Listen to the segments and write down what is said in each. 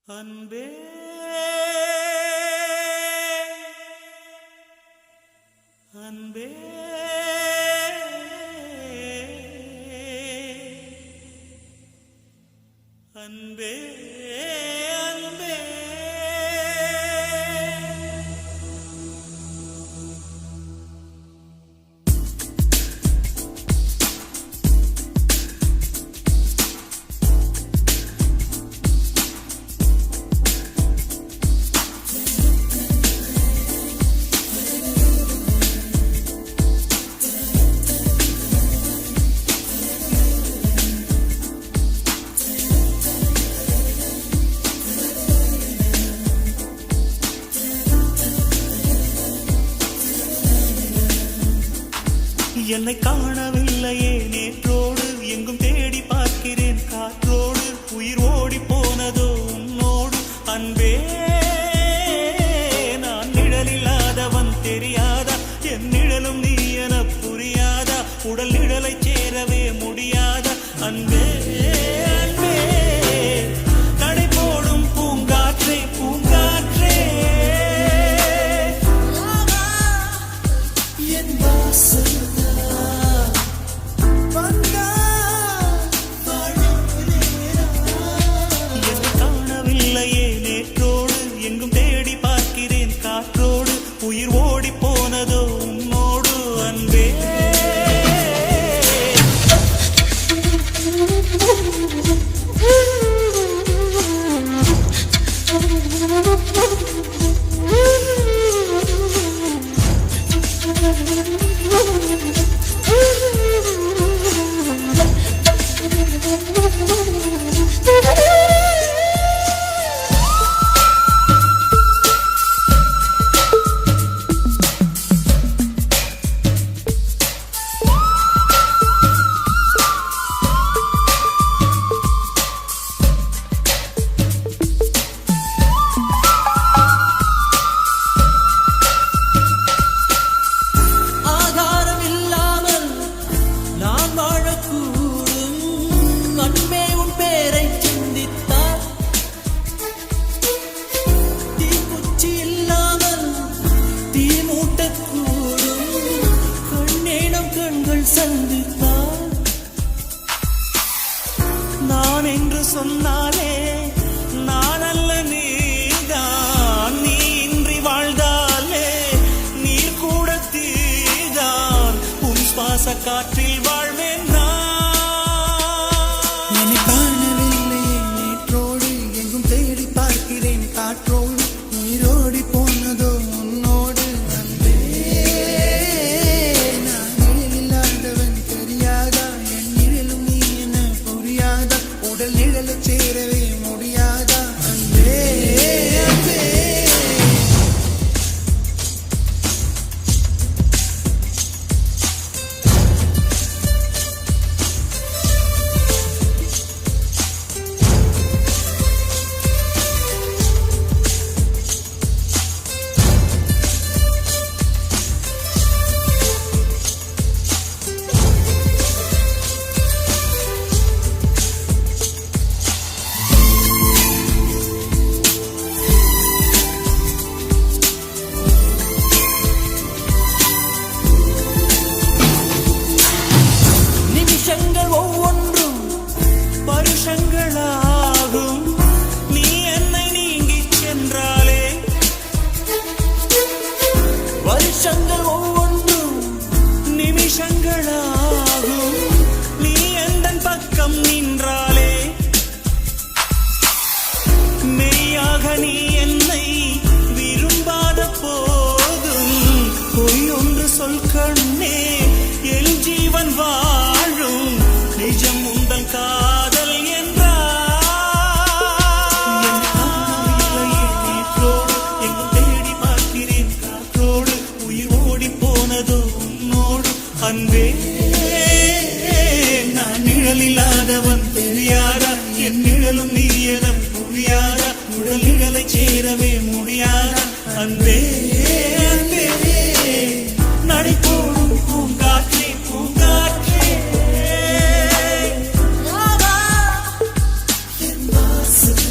அன்பே அன்பே அன்பே அன்பே என்னை காணவில்லையே நேற்றோடு எங்கும் தேடி பார்க்கிறேன் காற்றோடு உயிர் ஓடி போனதோ உன்னோடு அன்பே நான் நிழலில்லாதவன் தெரியாதா என் நிழலும் நீ என புரியாதா உடல் நிழலை சேரவே முடியாதா அன்பே அன்பே நடை போடும் பூங்காற்றே பூங்காற்றே என் வாசல் உயிர் ஓடி போனதோ உன்னோடு அன்பே சந்தித்தால் நான் என்று சொன்னாலே நான் அல்ல நீதான் நீ இன்றி வாழ்ந்தாலே நீர் கூட தீதான் உன் சுவாச காற்றில் வாழ்வேன் நான் காணவில்லையே நேற்றோடு எங்கும் தேடி பார்க்கிறேன் காற்றோடு உயிரோடி போனதோ உன்னோடு நிழலை சேரவே முடியாதா அன்பே அன்பே ஒவ்வொன்றும் பருஷங்களாகும் நீ என்னை நீங்கி சென்றாலே வருஷங்கள் ஒவ்வொன்றும் நிமிஷங்களாகும் நீ எந்தன் பக்கம் நின்றாலே மெய்யாக நீ என்னை விரும்பாத போதும் பொய் ஒன்று சொல் கண்ணே என் ஜீவன் வாழும் நிஜம் உந்தன் காதல் என்றாரோடு எங்கும் தேடி பார்க்கிறேன் காற்றோடு உயிர் ஓடி போனதோ உன்னோடு அன்பே நான் நிழலில்லாதவன் தெரியாதா என் நிழலும் நீ என புரியாதா உடல் நிழலை சேரவே முடியாதா அன்பே அன்பே நடை போடும் பூங்காற்றே பூங்காற்றே என் வாசல்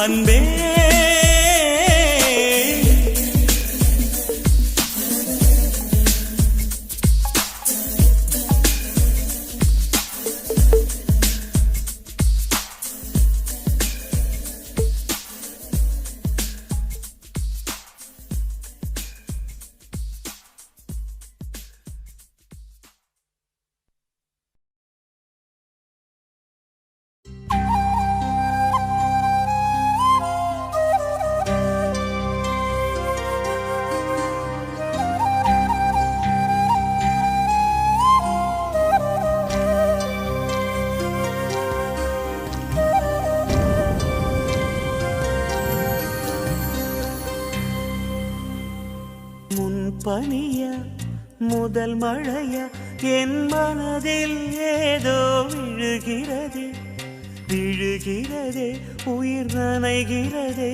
அன்பே பனிய முதல் மழைய என் மனதில் ஏதோ விழுகிறதே விழுகிறதே உயிர் நனைகிறதே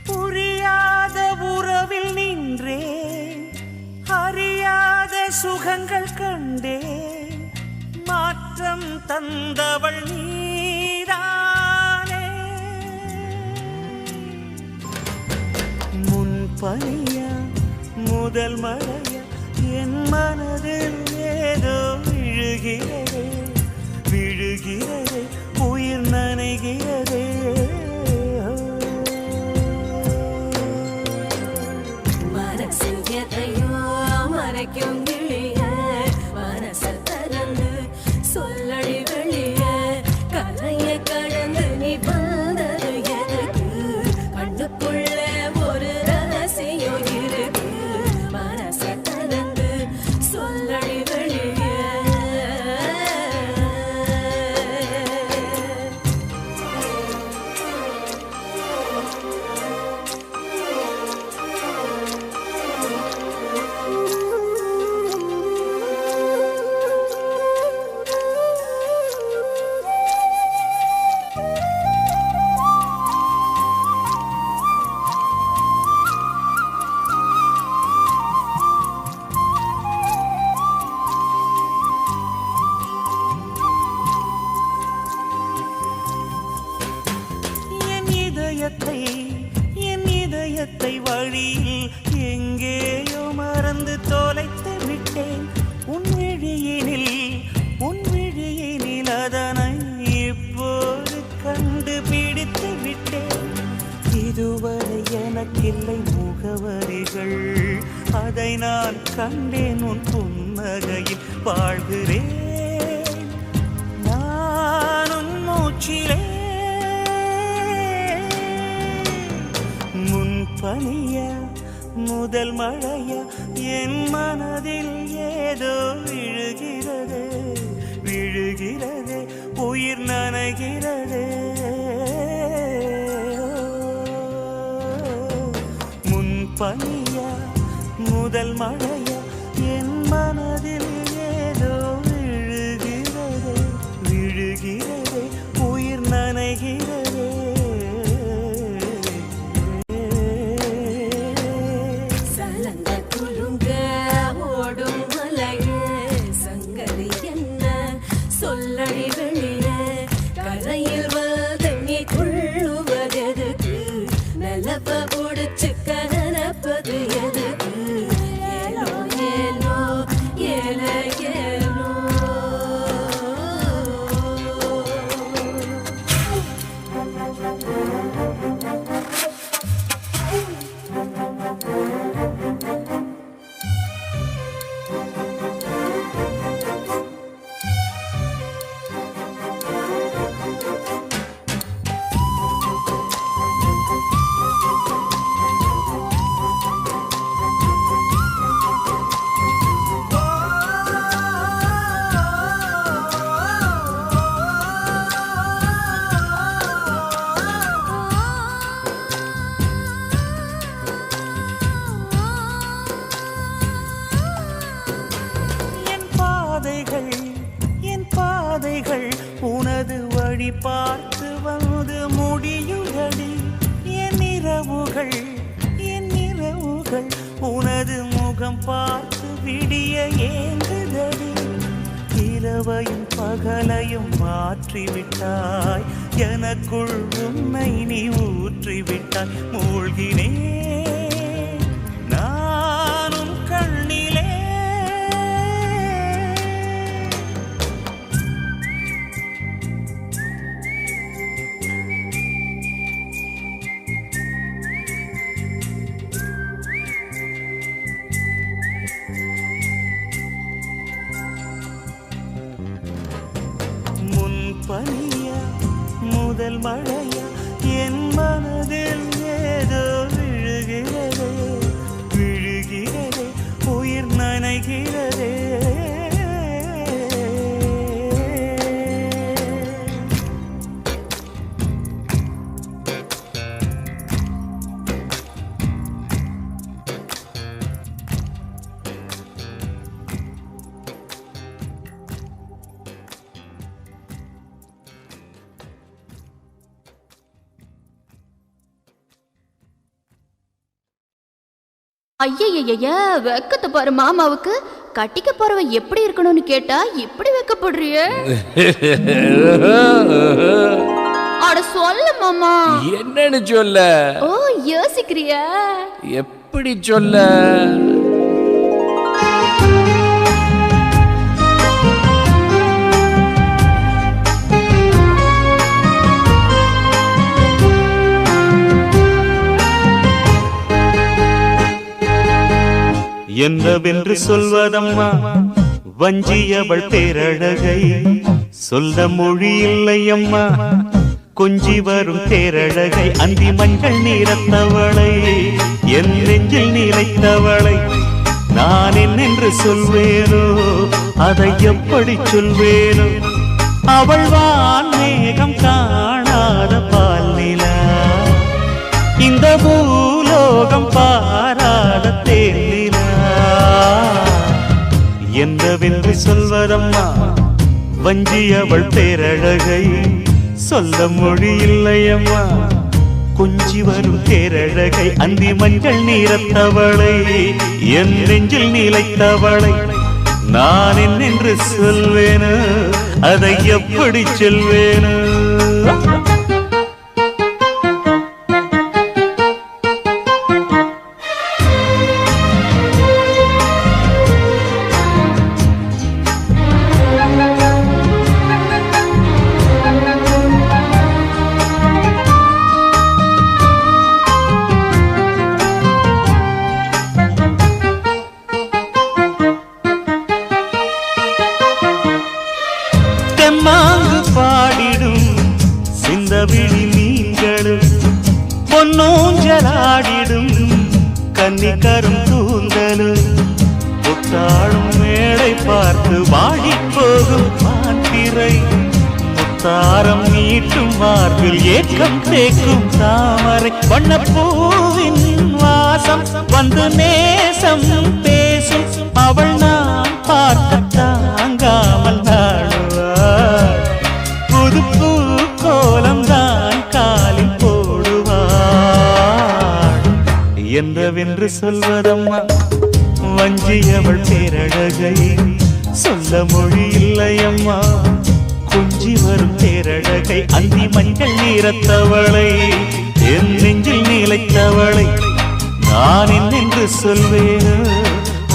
புரியாத உறவில் நின்றேன் அறியாத சுகங்கள் கண்டேன் மாற்றம் தந்தவள் நீதானே பனியா முதல் மழையா என் மனதில் ஏதோ விழுகிறதே விழுகிறதே உயிர் நனைகிறதே மனசில் எதையோ மறைக்கும் கிளிய மனசை திறந்து சொல்லடி வெளிய கரையை கடந்து நீ வந்தது எதுக்கு கண்ணுக்குள்ள என் இதயத்தை வழியில் எங்கேயோ மறந்து தொலைத்து விட்டேன் உன் விழியினில் அதனை இப்போது கண்டுபிடித்து விட்டேன் இதுவரை எனக்கில்லை முகவரிகள் அதை நான் கண்டேன் உன் புன்னகையில் வாழ்கிறேன் நானும் மூச்சிலே பனியா முதல் மழையா என் மனதில் ஏதோ விழுகிறதே விழுகிறதே உயிர் நனைகிறதே முன் பனியா முதல் மழையா என் மனதில் ஏதோ விழுகிறதே விழுகிறதே உயிர் நனைகிறதே உனது வழி பார்த்து வந்து முடியுதடி என் இரவுகள் உனது முகம் பார்த்து விடிய ஏங்குதடி இரவையும் பகலையும் மாற்றிவிட்டாய் எனக்குள் உன்னை நீ ஊற்றிவிட்டாய் மூழ்கினே நானும் கண்ணிலே பனியா முதல் மழையா என் மனதில் ஏதோ விழுகிறதே விழுகிறதே உயிர் நனைகிறதே ஐயய்ய வெக்கத்தை பாரு மாமாவுக்கு. கட்டிக்க போறவ எப்படி இருக்கணும்னு கேட்டா இப்படி வெக்கப்படுறிய? அட சொல்ல மாமா. என்னன்னு சொல்ல? ஓ யோசிக்கிறியா? எப்படி சொல்ல? என்னவென்று சொல்வதம்மா வஞ்சியவள் பேரழகை சொல்ல மொழி இல்லையம்மா கொஞ்சி வரும் பேரழகை அந்தி மஞ்சள் நீரத்தவளை என் நெஞ்சில் நிலைத்தவளை நான் என்னென்று சொல்வேனோ அதை எப்படி சொல்வேனோ அவள் வான் மேகம் காணாத பால் நிலா இந்த பூலோகம் பாராத தேன் நிலா என்னவென்று சொல்வதம்மா வஞ்சியவள் பேரழகை சொல்ல மொழி இல்லையம்மா கொஞ்சி வரும் பேரழகை அந்தி மஞ்சள் நீரத்தவளை என் நெஞ்சில் நிலைத்தவளை நான் என்னென்று சொல்வேனோ அதை எப்படி சொல்வேனோ தெம்மாங்கு பாடிடும் சிந்தவிழி மீன்களும் பொன்னூஞ்சலாடிடும் கன்னிக்கரும் கூந்தலும் புத்தாளும் மேடை பார்த்து வாடி போகும் மாத்திரை முத்தாரம் நீட்டும் மார்பில் ஏக்கம் தேக்கும் தாமரை வண்ணப்பூவின் வாசம் வந்து நேசம் பேசும் அவள் நான் பார்க்க தாங்காமல் நாடுவாள் புது பூ கோலம் தான் காலில் போடுவாள் என்னவென்று சொல்வதம்மா வஞ்சியவள் பேரழகை சொல்ல மொழி இல்லையம்மா கொஞ்சி வரும் பேரழகை அந்தி மஞ்சள் நீரத்தவளை என் நெஞ்சில் நிலைத்தவளை நான் என்னென்று சொல்வேனோ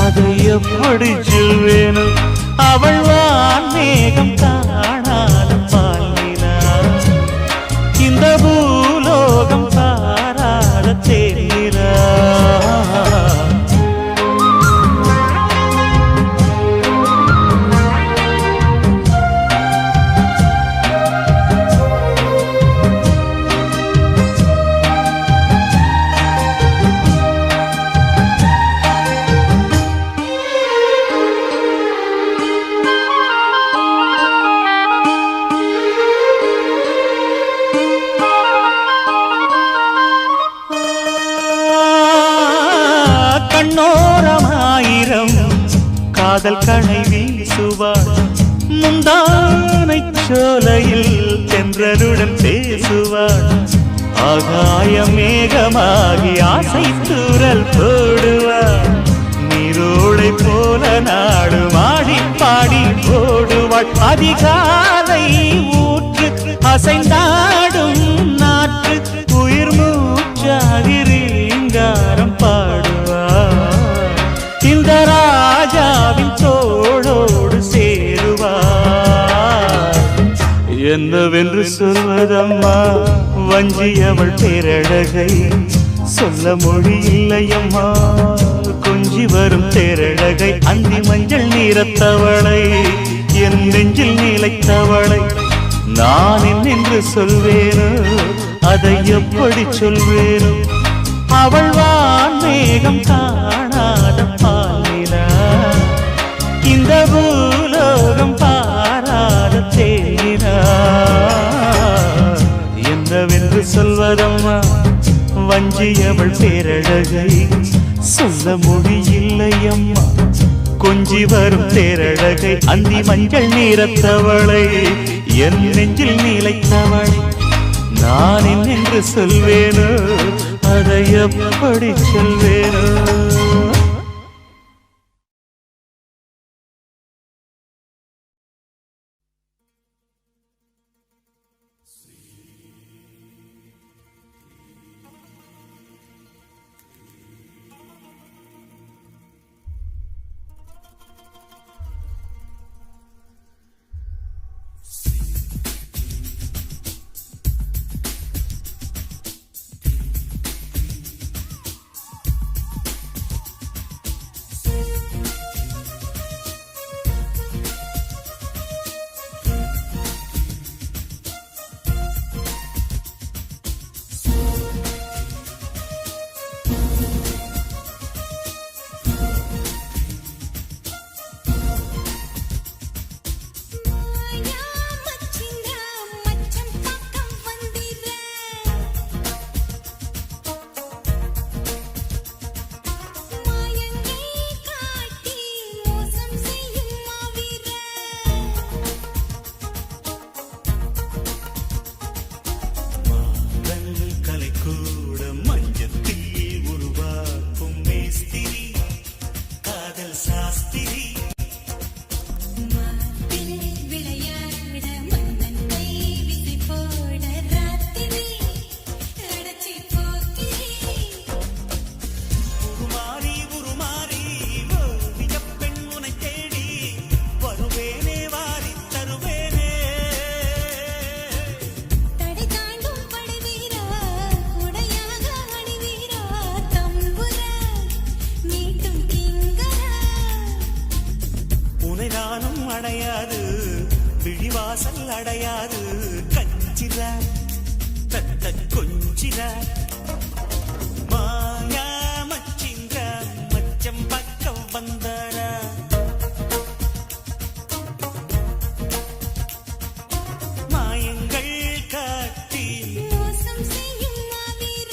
அதை எப்படி சொல்வேனோ அவள் வான் மேகம் காணாத பால் நிலா இந்த பூலோகம் பாராத தேன் நிலா கண்ணோரமாயிரம் காதல் கணை வீசுவாள் முந்தானை சோலையில் தென்றலுடன் பேசுவாள் ஆகாய மேகமாகி ஆசை தூரல் போடுவாள் நீரோடை போல நாடு மாடி பாடி போடுவாள் வருவாள் அதிகாலை ஊற்று அசைந்தாடும் நாற்று உயிர் மூச்சாகி ரீங்காரம் பாடுவாள் இந்த ராஜாவின் தோளோடு சேருவாள் என்னவென்று சொல்வதம்மா வஞ்சியவள் பேரழகை சொல்ல மொழி இல்லையம்மா கொஞ்சி வரும் தேரழகை அந்தி மஞ்சள் நீரத்தவளை என் நெஞ்சில் நிலைத்தவளை நான் என்னென்று சொல்வேனோ அதை எப்படி சொல்வேனோ அவள் வான்மேகம் காணாத பாலினா இந்த பூலோகம் பாராத தேனா என்னவென்று சொல்வதம்மா வஞ்சியவள் பேரழகை சொல்ல மொழியில்லையம்மா கொஞ்சி வரும் தேரழகை அந்தி மஞ்சள் நீரத்தவளை என் நெஞ்சில் நிலைத்தவளை நான் என்னென்று சொல்வேனோ அதை எப்படி சொல்வேனோ விழிவாசல் அடையாது கஞ்சிர தத்த கொஞ்சிர மாயா மச்சிங்க மச்சம் பக்கம் வந்தார மாயங்கள் காட்டி மோசம் செய்யும் மாவீர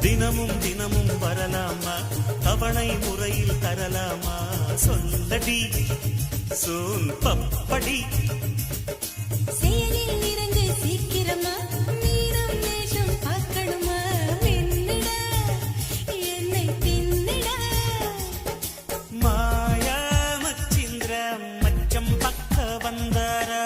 தினமும் தினமும் வரலாமா தவணை முறையில் தரலாமா சொல்லடி சோன் பப்படி செயலில் இறங்கு சீக்கிரமா நீரம் நேசம் பார்க்கணுமா என்னிட என்னை தின்னிட மாயா மச்சிந்திர மச்சம் பக்க வந்தாரா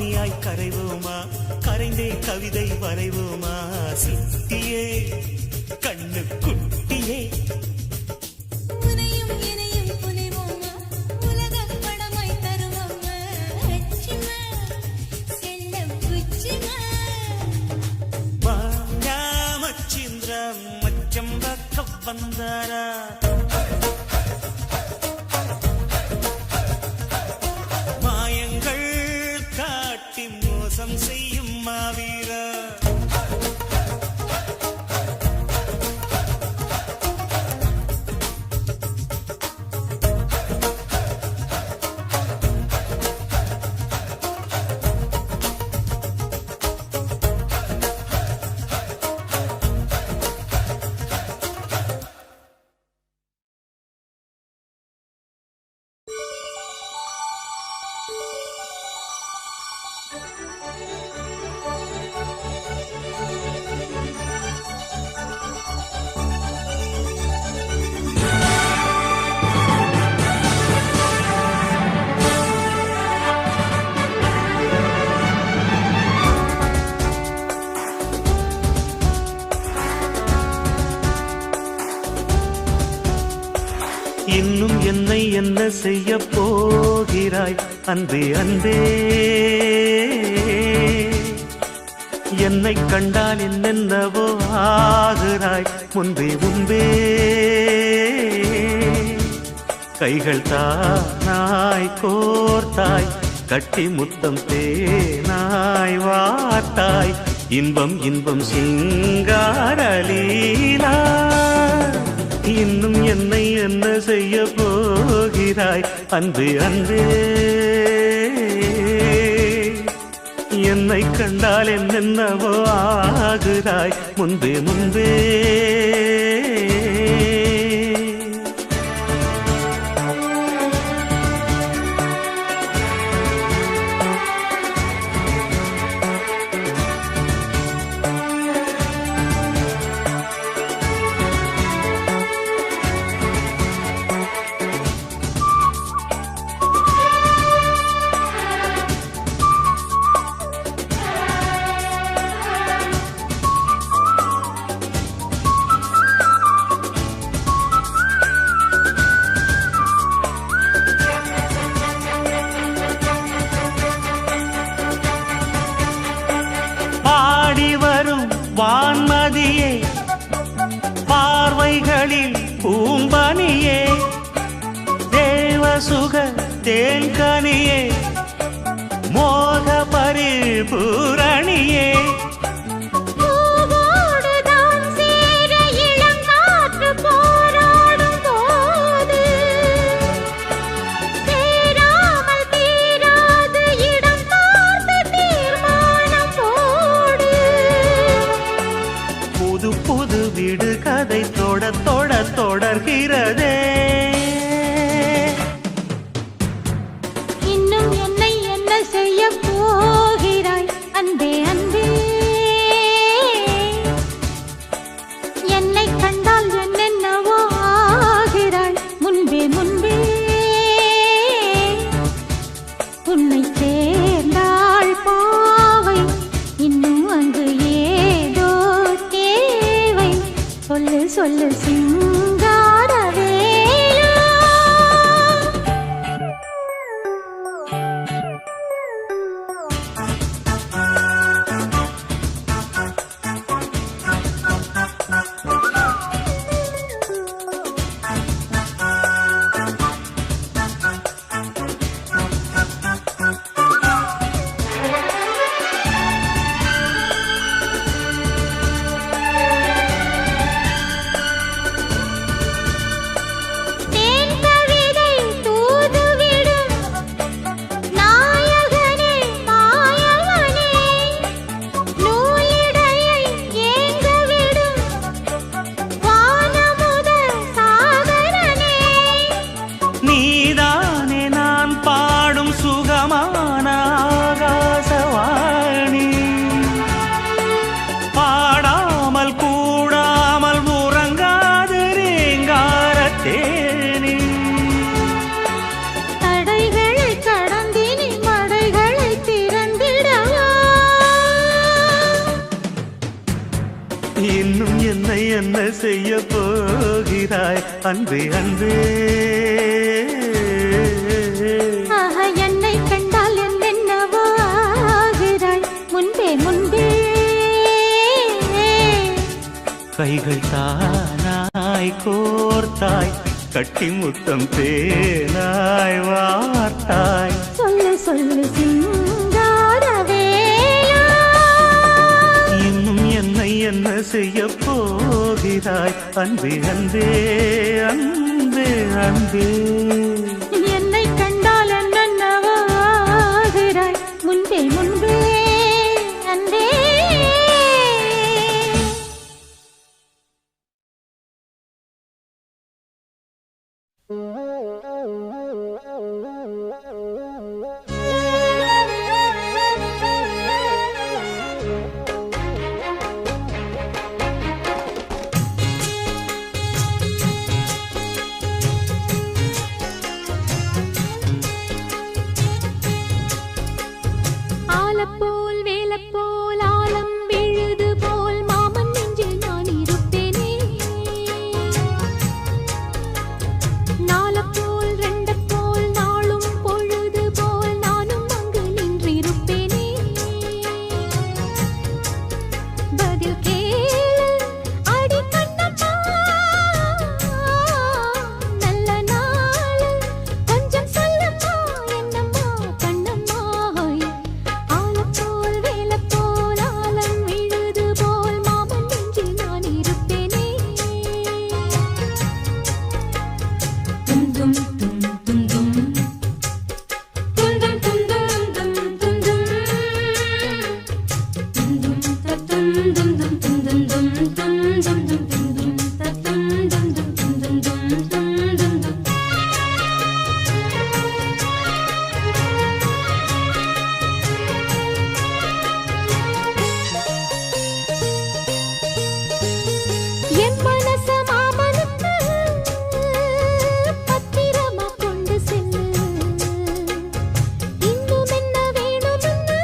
பனியாய் கரைவோமா கரைந்தே கவிதை வரைவோமா சித்தியே கண்ணு குட்டியே உனையும் இனையும் புனைவோமா உலகப் படமாய் தருவோமா அச்சிமா செல்லம் குச்சிமா மச்சிந்திர மச்சம் பக்க வந்தாரா மாயங்கள் காட்டி மோசம் செய்யும் மாவீரா இன்னும் என்னை என்ன செய்ய போகிறாய் அன்பே அன்பே என்னை கண்டால் என்னென்னவோ ஆகிறாய் முன்பே முன்பே கைகள் தானாய் கோர்த்தாய் கட்டி முத்தம் தேனாய் வார்த்தாய் இன்பம் இன்பம் சிங்காரலீலா இன்னும் என்னை என்ன செய்ய போகிறாய் அன்பே அன்பே என்னை கண்டால் என்னென்னவோ ஆகிறாய் முன்பே முன்பே வான்மதியே பார்வைகளில் பூம்பனியே தேவசுக தேன்கனியே மோக பரிபூரணியே புது வீடு கதை தொடர்கிறதே இன்னும் என்னை என்ன செய்ய போகிறாய் அன்பே அன்பே என்னை கண்டால் என்னென்னவோ ஆகிறாய் முன்பே முன்பே உன்னை சேர்ந்தாள் பாவை இன்னும் அங்கு ஏதோ தேவை சொல்லு சொல்லு சிங்காரவேலா என்ன செய்ய போகிறாய் அன்பே அன்பே ஆஹா, என்னை கண்டால் என்னென்னவோ ஆகிறாய் முன்பே முன்பே. கைகள் தானாய் கோர்த்தாய் கட்டி முத்தம் தேனாய் வார்த்தாய் சொல்லு சொல்லு சிங்காரவேலா. இன்னும் என்னை என்ன செய்ய போகிறாய் அன்பே அன்பே அன்பே அன்பே என்னை கண்டால் என்னென்னவோ ஆகிறாய் முன்பே முன்பே அன்பே. ஆலப்போல் வேலப்போல் ஆலம் விழுது போல் மாமன் நெஞ்சில் நான் இருப்பேனே. நாலப்போல் ரெண்டப்போல் நாளும் பொழுது போல் நானும் அங்கு நின்றிருப்பேனே. பதில் கேளு அடி கண்ணம்மா, நல்ல நாள் கொஞ்சம் சொல்லம்மா என்னம்மா கண்ணம்மா. ஆலப்போல் வேலப்போல் ஆலம் விழுது போல் மாமன் நெஞ்சில் நான் இருப்பேனே. தும் தும் தும் தும் தும் தும் தும் தும் தும் தும் தும் என் மனச மாமனுக்கு பத்திரமா கொண்டு செல்லு. இன்னும் என்ன வேணும்னு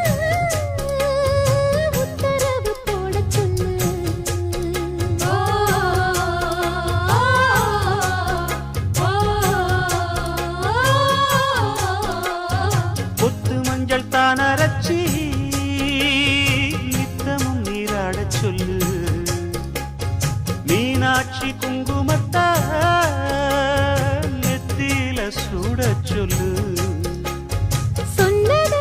உத்தரவு போடச் சொல்லு. கொத்து மஞ்சள் தானரச்சி நித்தமும் நீராடச் சொல்லு. மீனாட்சி குங்குமத்தா நெத்தியில சூடச் சொல்லு. சொன்னத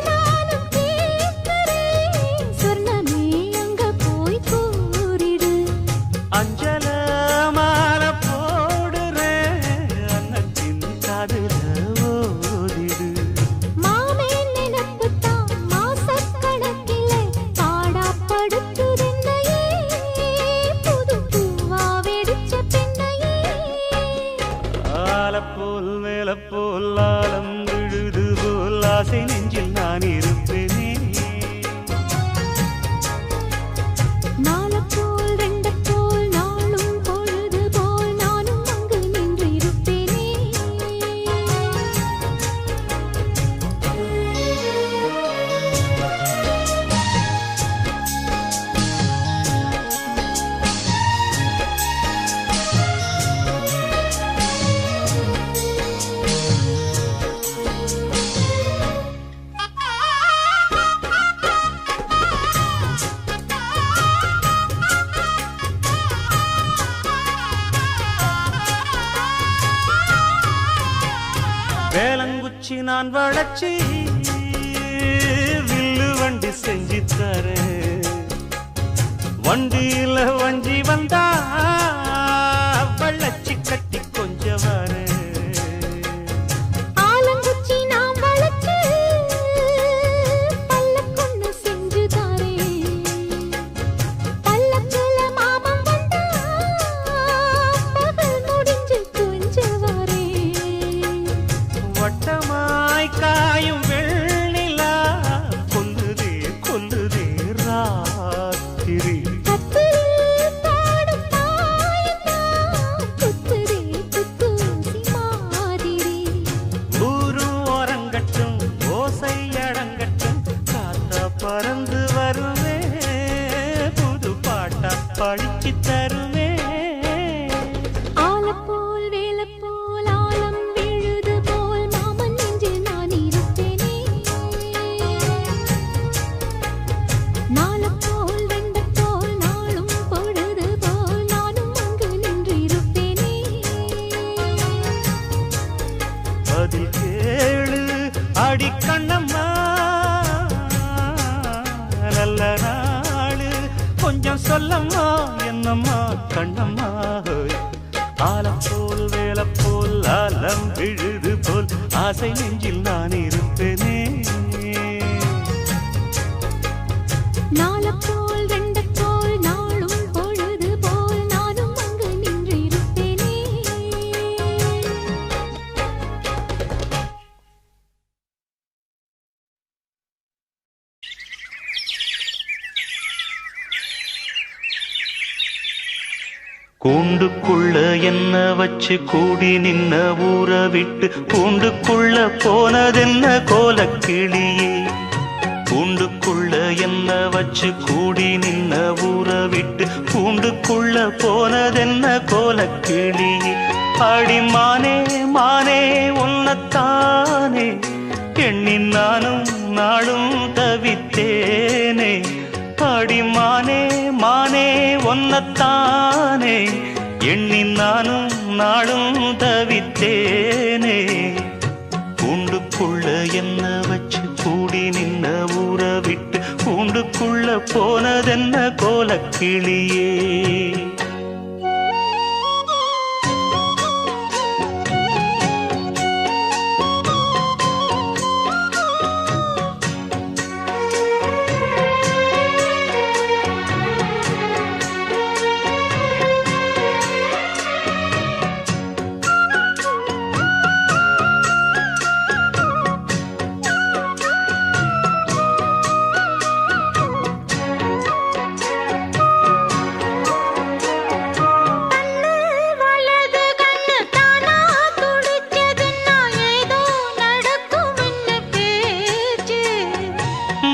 நானும் கேட்கிறேன், சொர்ணமே அங்க போய் கூறிடு. அஞ்சல மாலை போடுறேன் அன்னத்தின் காதுல ஓடிடு. மாமே நினைப்புத்தான் மாசக்கணக்கிலே பாடாப்படுத்துதென்னையே, புது பூவா வெடிச்ச பெண்ணையே. ஆலப்போல் மேலப்போல் ஆலம் விழுது போல் ஆசை நெஞ்சில் நான் இருப்பேனே. நாலப்போல் ரெண்டப்போல் நாளும் பொழுது போல் நானும் அங்கு நின்றிருப்பேனே. வேலங்குச்சி நான் வளச்சி வில்லு வண்டி செஞ்சு தரேன். வண்டியில வஞ்சி வந்தா வள்ளச்சி கட்டி கொஞ்சம் வரேன். ஆலங்குச்சி நாம் வளர்த்து பல்லக்கொன்னு செஞ்சு தாரேன். பல்லக்குல மாமன் வந்தா பகல் முடிஞ்சு கொஞ்சம் வரேன். வட்டமாய் காயும் வெள்ளிலா கொல்லுதே கொல்லுதே ராத்திரி. கத்திரில் பாடும் ஆலப்போல் வேலப்போல் ஆலம் விழுது போல் ஆசை நெஞ்சில் நான் இருப்பேனே. நாலப்போல் ரெண்டப்போல் நாளும் பொழுது போல் நானும் அங்கு நின்று இருப்பேனே. கூண்டுக்குள்ள என்ன வச்சு கூடி நின்ன ஊற விட்டு கூண்டுக்குள்ள போனதென்ன கோலக்கிளியே. கூண்டுக்குள்ள என்ன வச்சு கூடி நின்ன ஊற விட்டு கூண்டுக்குள்ள போனதென்ன கோலக்கிளியே. அடிமானே மானே உன்னத்தானே எண்ணி நானும் நாளும் தவித்தேனே. அடிமானே மானே ஒன்னத்தானே எண்ணி நானும் நாளும் தவித்தேனே. கூண்டுக்குள்ள என்ன வச்சு கூடி நின்ன ஊற விட்டு கூண்டுக்குள்ள போனதென்ன கோலக்கிளியே.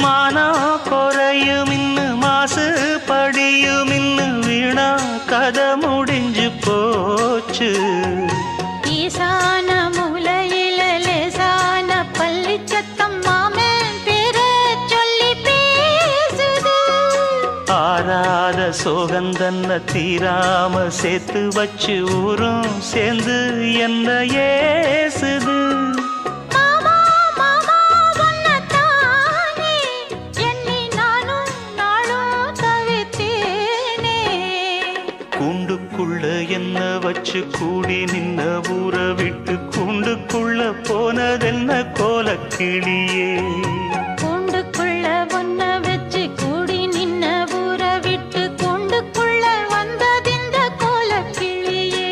மானா குறையும் இன்னு மாசு படியும் இன்னு வீணா கதை முடிஞ்சு போச்சு. ஈசான மூலையில லேசான பள்ளி சத்தம் மாமன் பேர சொல்லி பேசுது. ஆறாத சோகந்தன்ன தீராம சேர்த்து வச்சு ஊரும் சேர்ந்து என்ன ஏசுது. மாமா மாமா ஒன்னத்தானே எண்ணி நானும் நாளும் தவித்தேனே. கூண்டுக்குள்ள என்ன வச்சு கூடி நின்ன ஊற விட்டு கூண்டுக்குள்ள போனதென்ன கோலக்கிளியே. கூண்டுக்குள்ள ஒன்ன வச்சு கூடி நின்ன ஊற விட்டு கூண்டுக்குள்ள வந்ததிந்த கோலக்கிளியே.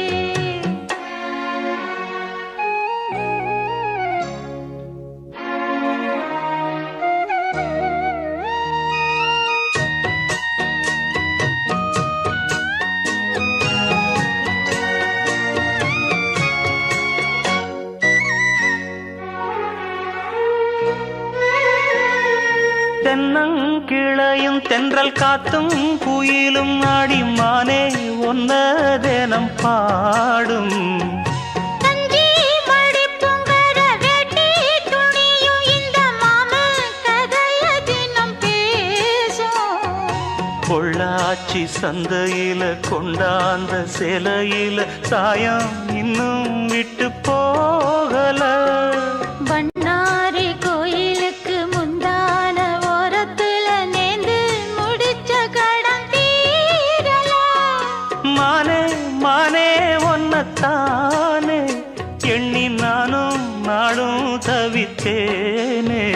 தென்னங்கிளையும் தென்றல் காத்தும் குயிலும் ஆடிமானே ஒன்ன தினம் பாடும். தஞ்சி மடி பொங்கர வேட்டி துணியும் இந்த மாமன் கதைய தினம் பேசும். பொள்ளாச்சி சந்தையில கொண்டாந்த சிலையில சாயம் இன்னும் விட்டு போகல. பண்ணாரி கோயிலுக்கு முந்தான ஓரத்துல நேந்து முடிச்ச கடன் தீரல. மானே மானே ஒன்னத்தானே எண்ணி நானும் நாளும் தவித்தேனே.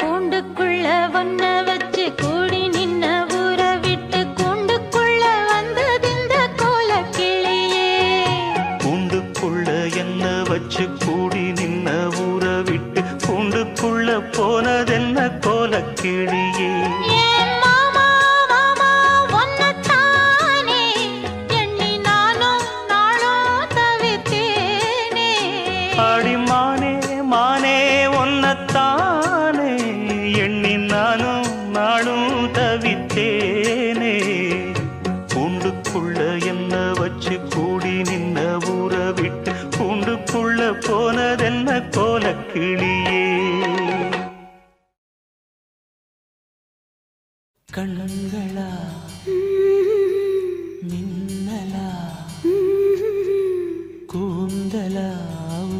கூண்டுக்குள்ள ஒன்ன வச்சு கூடி நின்ன ஊற விட்டு கூண்டுக்குள்ள வந்ததிந்த கோலக்கிளியே. கூண்டுக்குள்ள என்ன வச்சு கூடி நின்ன ஊற விட்டு கூண்டுக்குள்ள போனதென்ன கோலக்கிளியே. ஏன் மாமா மாமா ஒன்னத்தானே எண்ணி நானும் நாளும் தவித்தேனே. அடிமானே மானே ஒன்னத்தானே எண்ணி நானும் நாளும் தவித்தேனே. கூண்டுக்குள்ள என்ன வச்சு கூடி நின்ன ஊற விட்டு கூண்டுக்குள்ள போனதென்ன கோலக்கிளியே. கண்களா மின்னலா கூந்தலா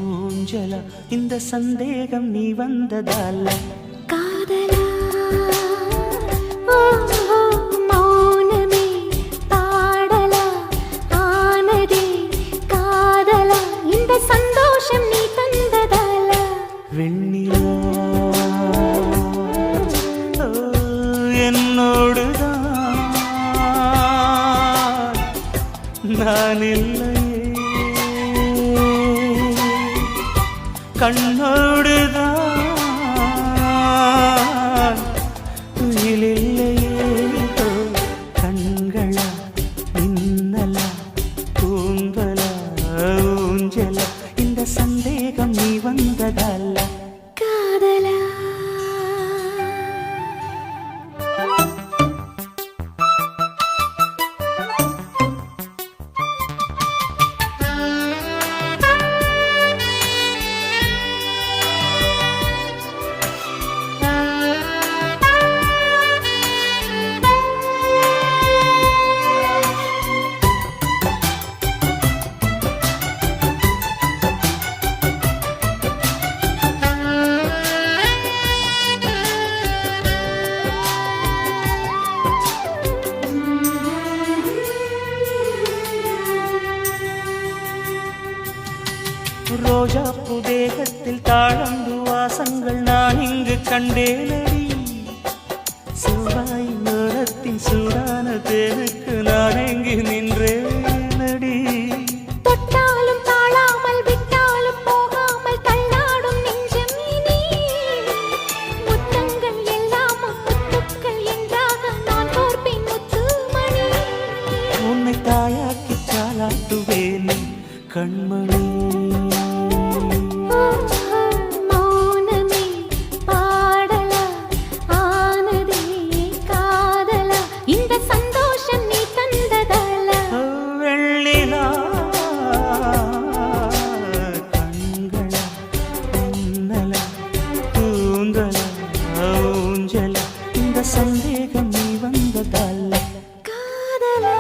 ஊஞ்சலா இந்த சந்தேகம் நீ வந்ததால காதலா ஓ மௌனமே பாடலா ஆனதே நான் இல்லையே கண்ணோடுதான் துயிலில்லையே கண்களா மின்னலா கூந்தலா ஊஞ்சலா இந்த சந்தேகம் நீ வந்ததல்ல காதலா ரோஜா புதேகத்தில் தாழம்பு வாசங்கள் நான் இங்கு கண்டேனடி செவ்வாய் நேரத்தின் சூடான தேனுக்கு நான் எங்கு நின்றேனடி தொட்டாலும் தாழாமல் விட்டாலும் போகாமல் தள்ளாடும் நெஞ்சம் இனி முத்தங்கள் எல்லாம் முத்துக்கள் என்றாக நான் கோர்ப்பேன் முத்துமணி உன்னை தாயாக்கி தாளாட்டுவேன் கண்மணி மௌனமே பாடலா ஆனதே காதலா இந்த சந்தோஷம் நீ தந்ததல்ல வெள்ளிலா கண்களா மின்னலா கூந்தலா ஊஞ்சலா இந்த சந்தேகம் நீ வந்ததல்ல காதலா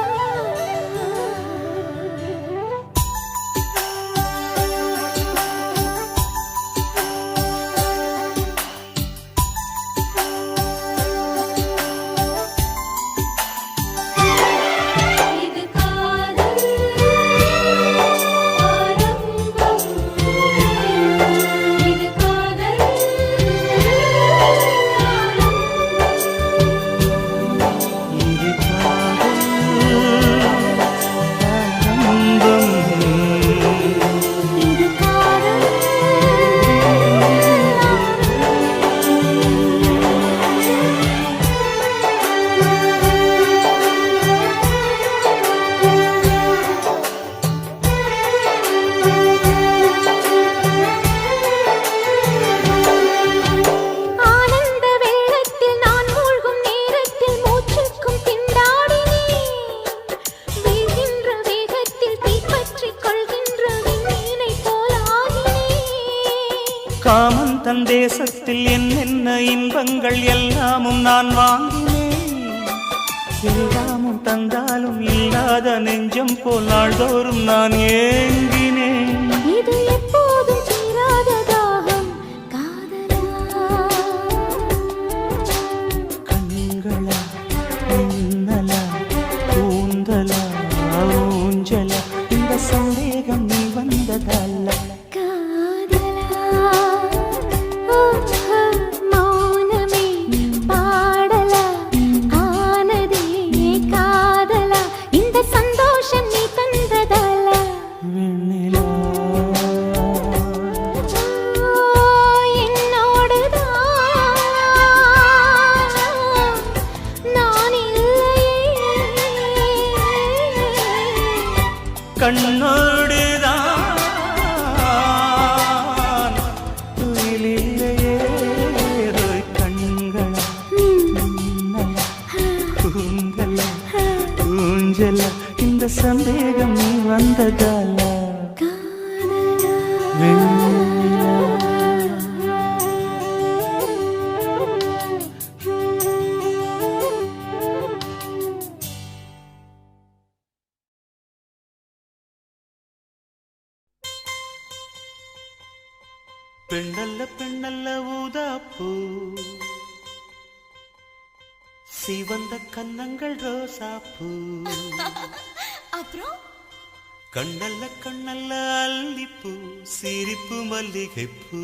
இது காதல் ஆரம்பம் இது காதல் இது காதல் ஆரம்பம் இது காதல் ஆனந்த வெள்ளத்தில் நான் மூழ்கும் நேரத்தில் மூச்சுக்கும் திண்டாடினேன் வீழ்கின்ற வேகத்தில் தீப்பற்றிக் கொள்கின்ற விண்மீனை போலாகினேன் காமன் தன் தேசத்தில் என்னென்ன இன்பங்கள் எல்லாமும் நான் வாங்கினேன் எல்லாமும் தந்தாலும் இல்லாத நெஞ்சம் போல் நாள்தோறும் நான் ஏங்கினேன் இது எப்போதும் தீராத தாகம் காதலா கண்களா மின்னலா கூந்தலா ஊஞ்சலா இந்த சந்தேகம் நீ வந்ததல்ல காதலா மௌனமே பாடலா ஆனதே காதலா இந்த சந்தோஷம் நீ தந்ததல்ல வெண்ணிலா என்னோடுதான் நான் இல்லையே கண்ணோடுதான் துயிலில்லையே கண்களா மின்னலா கூந்தலா ஊஞ்சலா இந்த சந்தேகம் நீ வந்ததால வெண்ணிலா பெண்ணல்ல பெண்ணல்ல ஊதாப்பூ சிவந்த கன்னங்கள் ரோசாப்பூ அப்புறம் கண்ணல்ல கண்ணல்ல அல்லிப்பூ சிரிப்பு மல்லிகைப்பூ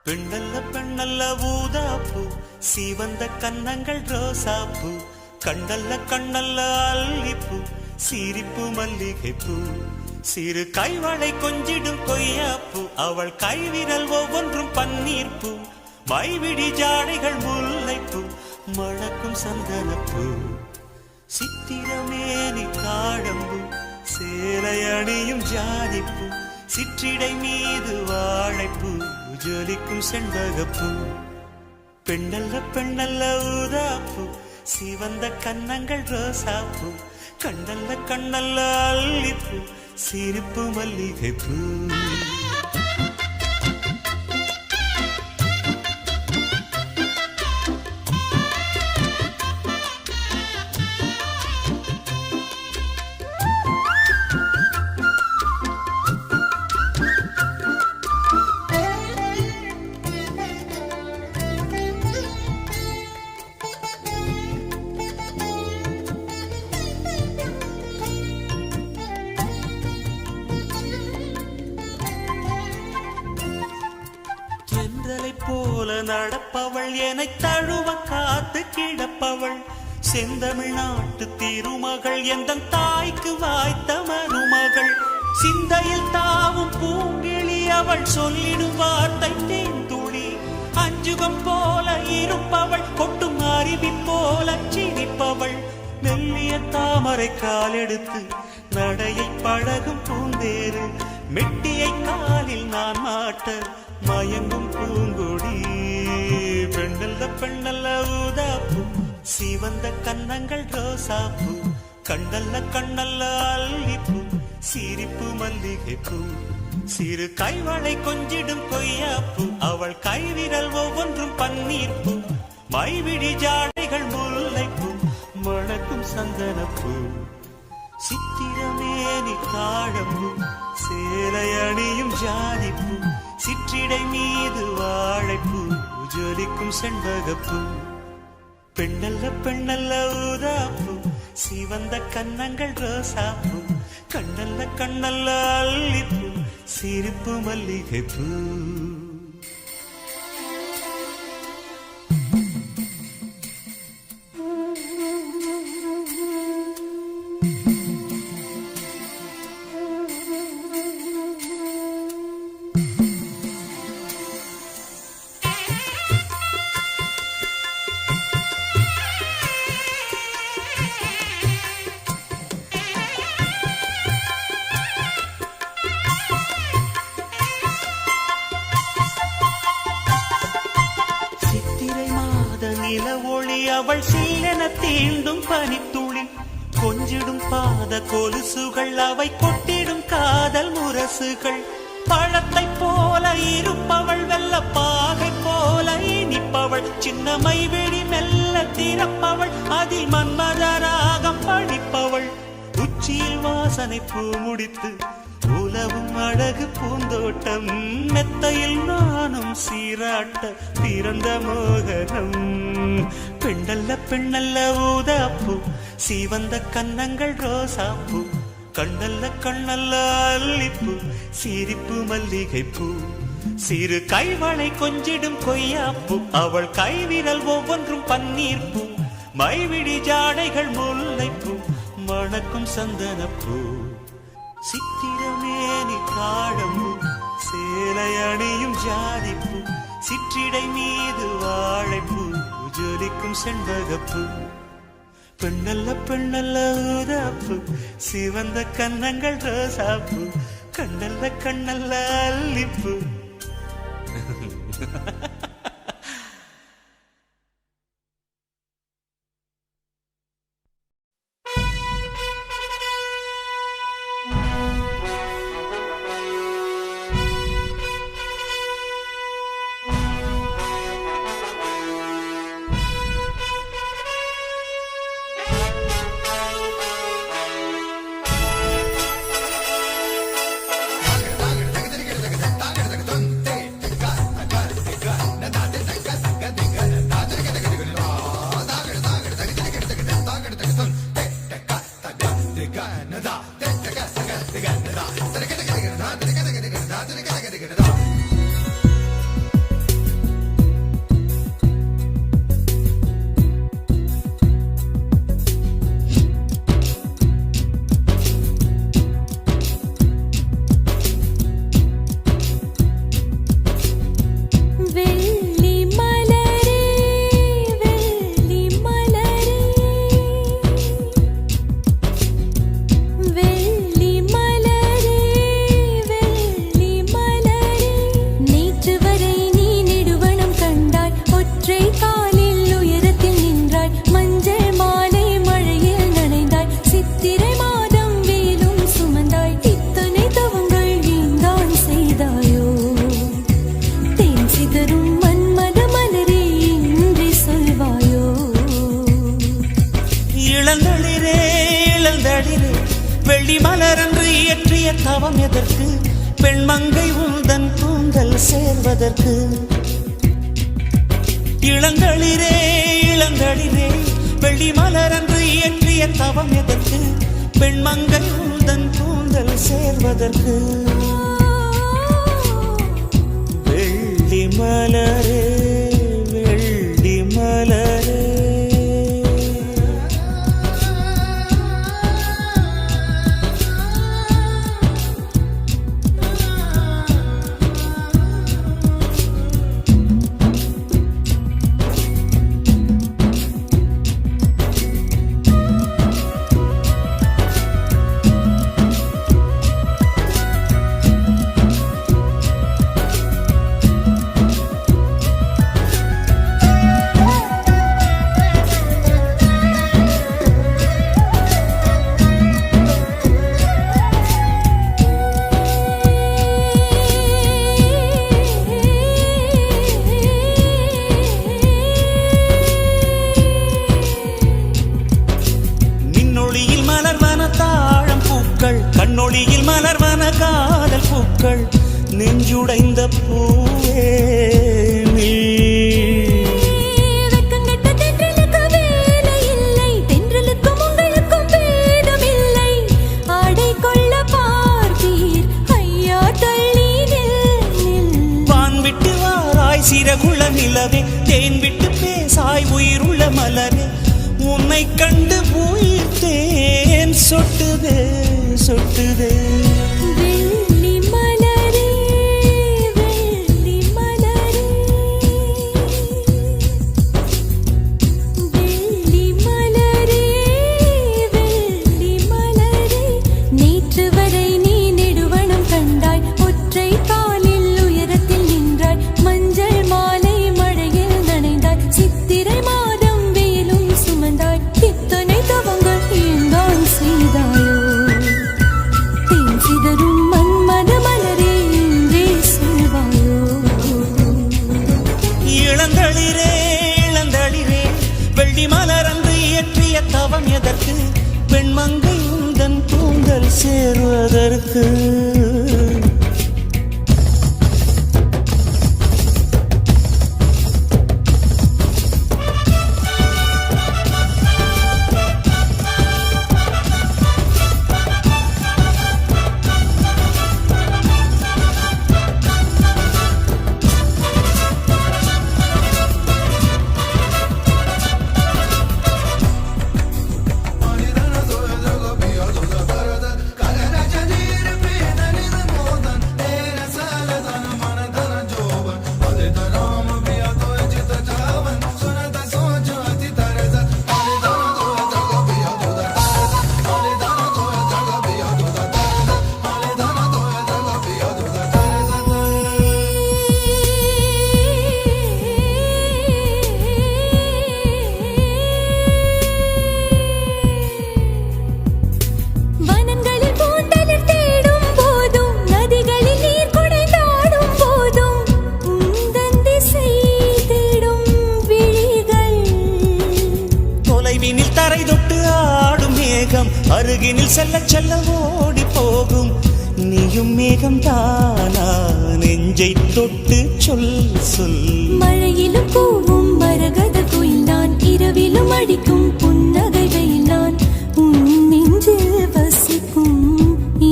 பெண்ணல்ல பெண்ணல்ல ஊதாப்பூ சிவந்த கன்னங்கள் ரோசாப்பூ கண்ணல்ல கண்ணல்ல அல்லிப்பூ சிரிப்பு மல்லிகைப்பூ சிறு கைவளை கொஞ்சிடும் கொய்யாப்பூ அவள் கைவிரல் ஒவ்வொன்றும் பன்னீர்ப்பூ மைவிடி ஜாடைகள் முல்லைப்பூ மணக்கும் சந்தனப்பூ சித்திரமேனி காடம்பூ சேலை அணியும் ஜாதிப்பூ சிற்றிடை மீது வாழைப்பூ ஜொலிக்கும் செண்பகப்பூ பெண்ணல்ல பெண்ணல்ல ஊதாப்பூ சிவந்த கன்னங்கள் ரோசாப்பூ கண்ணல்ல கண்ணல்ல அல்லிப்பூ சிரிப்பு மல்லிகைப்பூ போல நடப்பவள் என்னை தழுவ காத்து கிடப்பவள் செந்தமிழ்நாட்டு திருமகள் எந்த தாய்க்கு வாய்த்த மருமகள் சிந்தையில் தாவும் பூங்கிழி அவள் சொல்லிடும் வார்த்தை தேந்துளி அஞ்சுகம் போல இருப்பவள் கொட்டும் அருவி போல சிரிப்பவள் மெல்லிய தாமரை காலெடுத்து நடையை பழகும் பூந்தேறு மெட்டியை காலில் நான் மாட்ட மயங்கும் பூங்கொடி பெண்ணல்ல பெண்ணல்ல ஊதாப்பூ சிவந்த கன்னங்கள் ரோசாப்பூ கண்ணல்ல கண்ணல்ல அல்லிப்பூ சிரிப்பு மல்லிகைப்பூ சிறு கைவளை கொஞ்சிடும் கொய்யாப்பூ அவள் கைவிரல் ஒவ்வொன்றும் பன்னீர்ப்பூ மைவிடி ஜாடைகள் முல்லைப்பூ மணக்கும் சந்தனப்பூ சித்திரமேனி காடம்பூ சேலை அணியும் ஜாதிப்பூ சிற்றிடை மீது வாழைப்பூ ஜொலிக்கும் செண்பகப்பூ பெண்ணல்ல பெண்ணல்ல ஊதாப்பூ சிவந்த கன்னங்கள் ரோசாப்பூ கண்ணல்ல கண்ணல்ல அல்லிப்பூ சிரிப்பு மல்லிகைப்பூ நில ஒளி அவள் சீலென தீண்டும் பனித்துளி கொஞ்சிடும் பாத கொலுசுகள் அவை கொட்டிடும் காதல் முரசுகள் பழத்தை போல இருப்பவள் வெள்ள பாகை போல இனிப்பவள் சின்னமை விழி மெல்ல திறப்பவள் அதில் மன்மதராகம் படிப்பவள் உச்சியில் வாசனை பூ முடித்து உலவும் அழகு பூந்தோட்டம் மெத்தையில் நானும் சீராட்ட பிறந்த மோகனம் பெண்ணல்ல பெண்ணல்ல ஊதாப்பூ சிவந்த கன்னங்கள் ரோசாப்பூ கண்ணல்ல கண்ணல்ல அல்லிப்பூ சிரிப்பு மல்லிகைப்பூ சிறு கைவளை கொஞ்சிடும் கொய்யாப்பூ அவள் கைவிரல் ஒவ்வொன்றும் பன்னீர்ப்பூ மைவிடி ஜாடைகள் முல்லைப்பூ மணக்கும் சந்தனப்பூ சித்திரமேனி காடம்பூ சேலை அணியும் ஜாதிப்பூ சிற்றிடை மீது வாழைப்பூ ஜொலிக்கும் செண்பகப்பூ பெண்ணல்ல பெண்ணல்ல ஊதாப்பூ சிவந்த கன்னங்கள் ரோசாப்பூ கண்ணல்ல கண்ணல்ல அல்லிப்பூ இயற்றிய தவம் எதற்கு பெண்மங்கை உந்தன் கூந்தல் சேர்வதற்கு இளந்தளிரே இளந்தளிரே வெள்ளி மலரன்று இயற்றிய தவம் எதற்கு பெண்மங்கை உந்தன் கூந்தல் சேர்வதற்கு வெள்ளி மலரே வெள்ளி மலரே கண்ணொளியில் மலர்வன காதல் பூக்கள் நெஞ்சுடைந்த பூவே வெக்கங்கெட்ட தென்றலுக்கு வேலை இல்லை தென்றலுக்கும் உங்களுக்கும் பேதமில்லை ஆடை கொள்ள பார்த்தீர் ஐயா தள்ளி வான் விட்டு வாராய் சிறகுள்ள நிலவே தேன் விட்டு பேசாய் உயிருள்ள மலரே உன்னை கண்டு உயிர் தேன் சொட்டுதே சொட்டுதே வெள்ளி மலரே வெள்ளி மலரே வெள்ளி மலரே வெள்ளி மலரே நேற்று வரை நீ நெடுவனம் கண்டாய் ஒற்றை காலில் உயரத்தில் நின்றாய் மஞ்சள் மாலை மழையில் நனைந்தாய் சித்திரை மாதம் வெயிலும் சுமந்தாய் இத்தனை தவங்கள் ஏந்தான் செய்தாயோ சிதறும் மன்மத மலரே என்றே சொல்வாயோ இளந்தளிரே இளந்தளிரே வெள்ளி மலரன்று இயற்றிய தவம் எதற்கு பெண்மங்கை உந்தன் கூந்தல் சேர்வதற்கு அருகினில் செல்ல செல்ல ஓடி போகும் நீயும் மேகம் தானா நெஞ்சை தொட்டு சொல் சொல் மழையிலும் பூவும் மரகத குயில் நான் இரவிலும் அடிக்கும் புன்னகை வெயில் நான் உன் நெஞ்சில் வசிக்கும்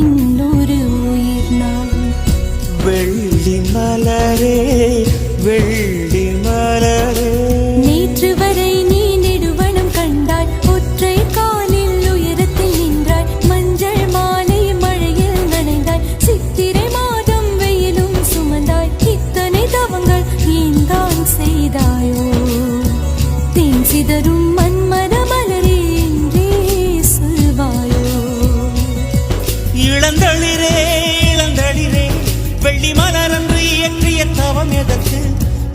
இன்னொரு உயிர் நான் வெள்ளி மலரே வெள்ளி மலரே நேற்று வரை நீ நெடுவனம் கண்டாய் ஒற்றை காலில் உயரத்தில் நின்றாய் மஞ்சள் மாலை மழையில் நனைந்தாய் சித்திரை மாதம் வெயிலும் சுமந்தாய் இத்தனை தவங்கள் ஏந்தான் செய்தாயோ தேன் சிதறும் மன்மத மலரே என்றே சொல்வாயோ இளந்தளிரே இளந்தளிரே வெள்ளி மலரன்று இயற்றிய தவம் எதற்கு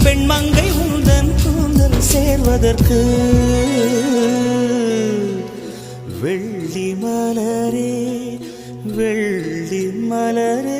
பெண்மங்கை உந்தன் கூந்தல் சேர்வதற்கு வெள்ளி மலரே வெள்ளி மலரே